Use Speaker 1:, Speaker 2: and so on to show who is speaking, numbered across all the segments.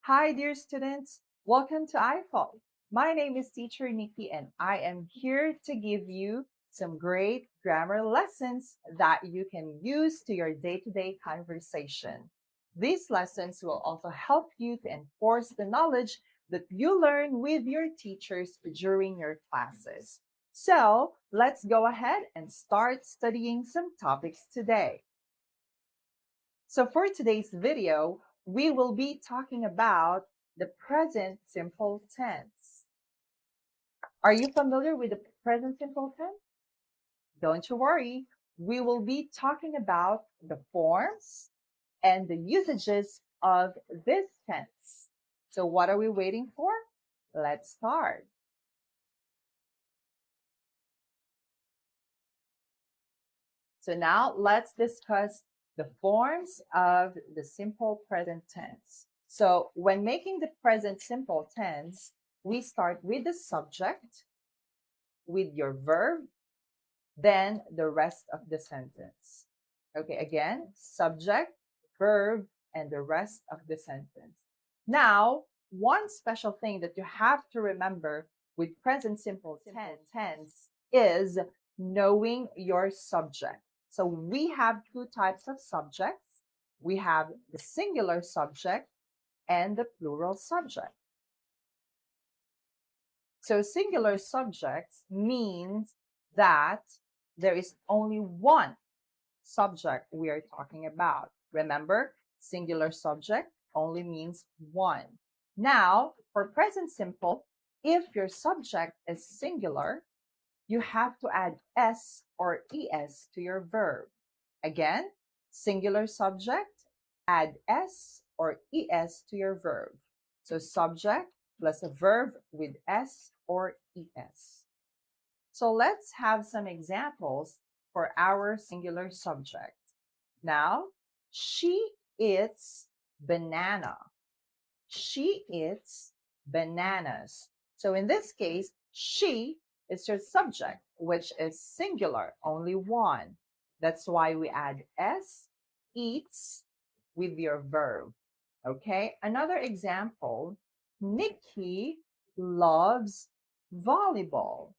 Speaker 1: Hi, dear students. Welcome to I-Fal. My name is Teacher Nikki, and I am here to give you some great grammar lessons that you can use to your day-to-day conversation. These lessons will also help you to enforce the knowledge that you learn with your teachers during your classes. So let's go ahead and start studying some topics today. So for today's video, we will be talking about the present simple tense. Are you familiar with the present simple tense? Don't you worry. We will be talking about the forms and the usages of this tense. So what are we waiting for? Let's start. So now let's discuss the forms of the simple present tense. So when making the present simple tense, we start with the subject, with your verb, then the rest of the sentence. Okay, again, subject, verb, and the rest of the sentence. Now, one special thing that you have to remember with present simple tense is knowing your subject. So we have two types of subjects. We have the singular subject and the plural subject. So singular subjects means that there is only one subject we are talking about. Remember, singular subject only means one. Now, for present simple, if your subject is singular, you have to add s or es to your verb. Again, singular subject, add s or es to your verb. So subject plus a verb with s or es. So let's have some examples for our singular subject. Now, she eats banana. She eats bananas. So in this case, she is your subject, which is singular, only one. That's why we add s, eats, with your verb. Okay, another example, Nikki loves volleyball.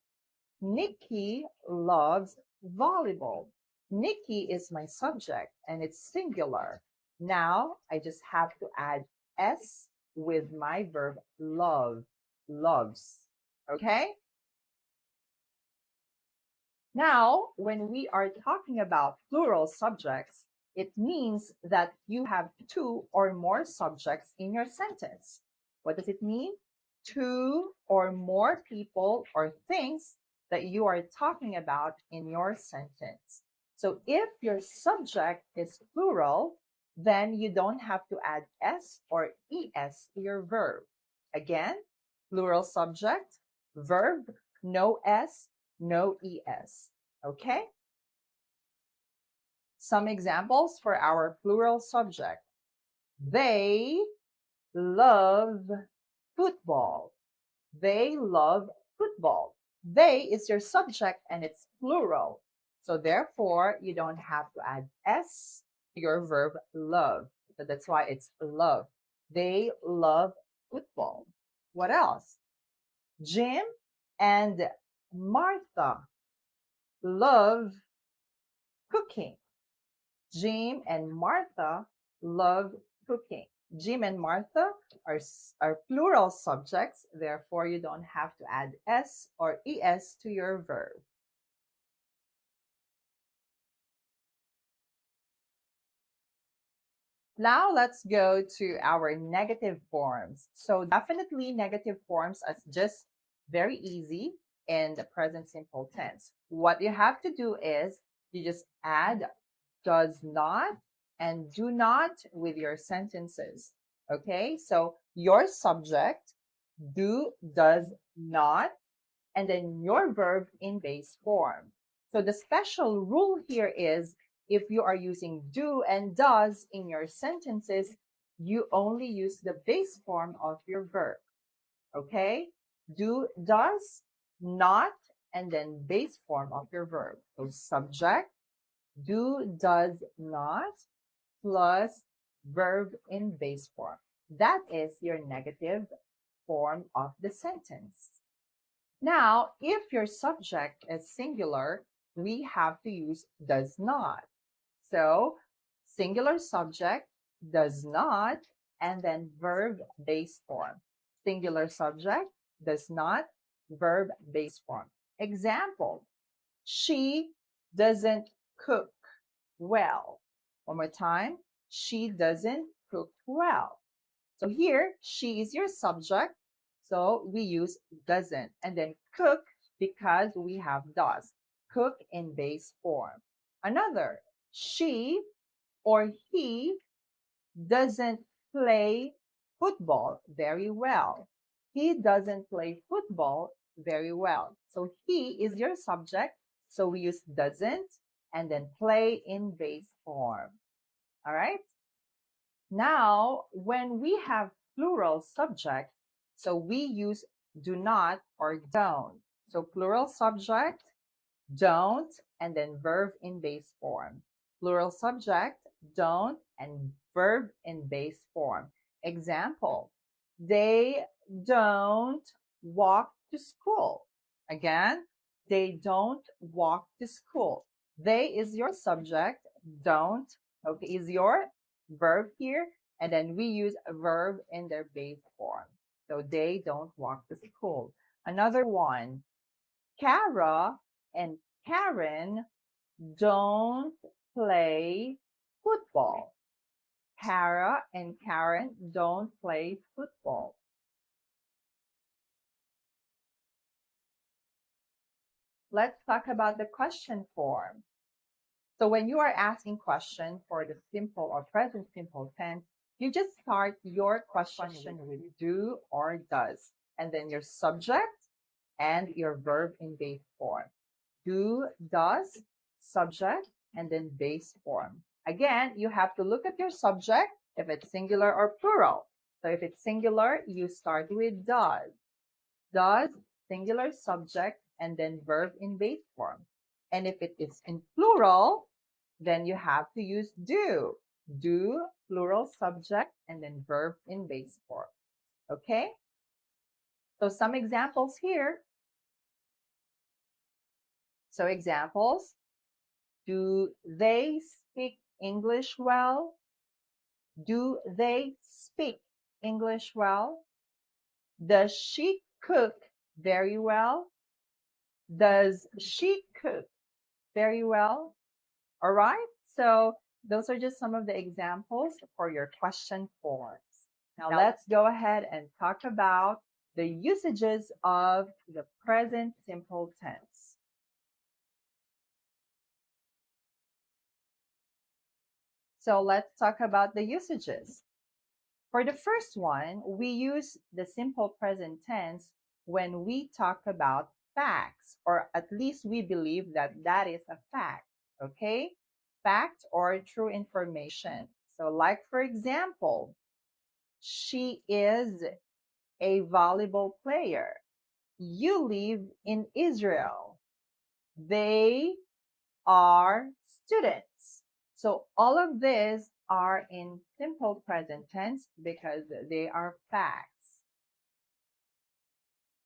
Speaker 1: Nikki loves volleyball. Nikki is my subject and it's singular. Now I just have to add s with my verb love, loves. Okay? Now, when we are talking about plural subjects, it means that you have two or more subjects in your sentence. What does it mean? Two or more people or things that you are talking about in your sentence. So if your subject is plural, then you don't have to add s or es to your verb. Again, plural subject, verb, no s, no es. Okay? Some examples for our plural subject. They love football. They love football. They is your subject and it's plural. So therefore, you don't have to add s to your verb love. So that's why it's love. They love football. What else? Jim and Martha love cooking. Jim and Martha love cooking. Jim and Martha are plural subjects, therefore you don't have to add s or es to your verb. Now let's go to our negative forms. So definitely negative forms are just very easy in the present simple tense. What you have to do is you just add does not and do not with your sentences. Okay, so your subject, do, does not, and then your verb in base form. So the special rule here is if you are using do and does in your sentences, you only use the base form of your verb. Okay, do, does, not, and then base form of your verb. So subject, do, does not, plus verb in base form. That is your negative form of the sentence. Now, if your subject is singular, we have to use does not. So, singular subject, does not, and then verb base form. Singular subject, does not, verb base form. Example, she doesn't cook well. One more time, she doesn't cook well. So here, she is your subject. So we use doesn't. And then cook because we have does. Cook in base form. Another, she or he doesn't play football very well. He doesn't play football very well. So he is your subject. So we use doesn't and then play in base form. All right. Now, when we have plural subject, so we use do not or don't. So plural subject, don't, and then verb in base form. Plural subject, don't, and verb in base form. Example, they don't walk to school. Again, they don't walk to school. They is your subject, don't, okay, is your verb here, and then we use a verb in their base form. So they don't walk to school. Another one, Kara and Karen don't play football. Kara and Karen don't play football. Let's talk about the question form. So when you are asking question for the simple or present simple tense, you just start your question with do or does, and then your subject and your verb in base form. Do, does, subject, and then base form. Again, you have to look at your subject if it's singular or plural. So if it's singular, you start with does. Does, singular subject, and then verb in base form. And if it is in plural, then you have to use do. Do, plural subject, and then verb in base form. Okay? So some examples here. So examples, do they speak English well? Do they speak English well? Does she cook very well? Does she cook very well? All right. So those are just some of the examples for your question forms. Now let's go ahead and talk about the usages of the present simple tense. So let's talk about the usages. For the first one, we use the simple present tense when we talk about facts, or at least we believe that that is a fact, okay? Fact or true information. So like, for example, she is a volleyball player. You live in Israel. They are students. So all of these are in simple present tense because they are facts.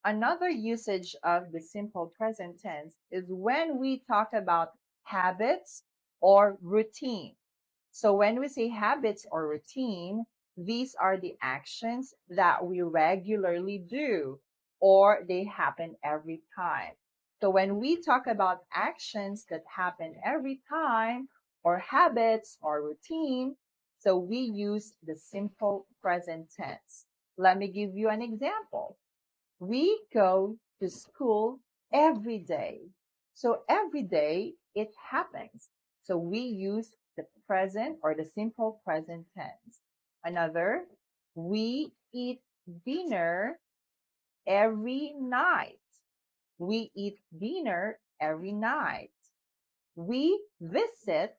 Speaker 1: Another usage of the simple present tense is when we talk about habits or routine. So when we say habits or routine, these are the actions that we regularly do or they happen every time. So when we talk about actions that happen every time or habits or routine, so we use the simple present tense. Let me give you an example. We go to school every day. So every day it happens. So we use the present or the simple present tense. Another, we eat dinner every night. We eat dinner every night. We visit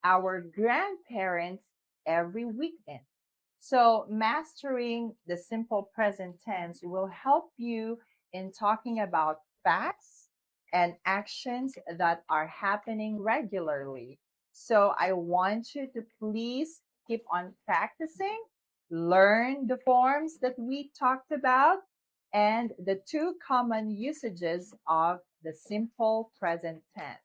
Speaker 1: our grandparents every weekend. So mastering the simple present tense will help you in talking about facts and actions that are happening regularly. So I want you to please keep on practicing learn the forms that we talked about, and the two common usages of the simple present tense.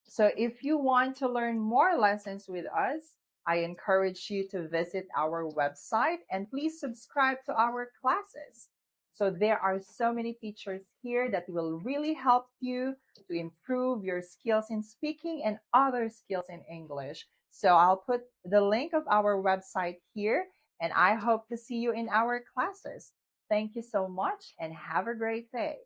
Speaker 1: So if you want to learn more lessons with us, I encourage you to visit our website and please subscribe to our classes. So there are so many teachers here that will really help you to improve your skills in speaking and other skills in English. So I'll put the link of our website here, and I hope to see you in our classes. Thank you so much and have a great day.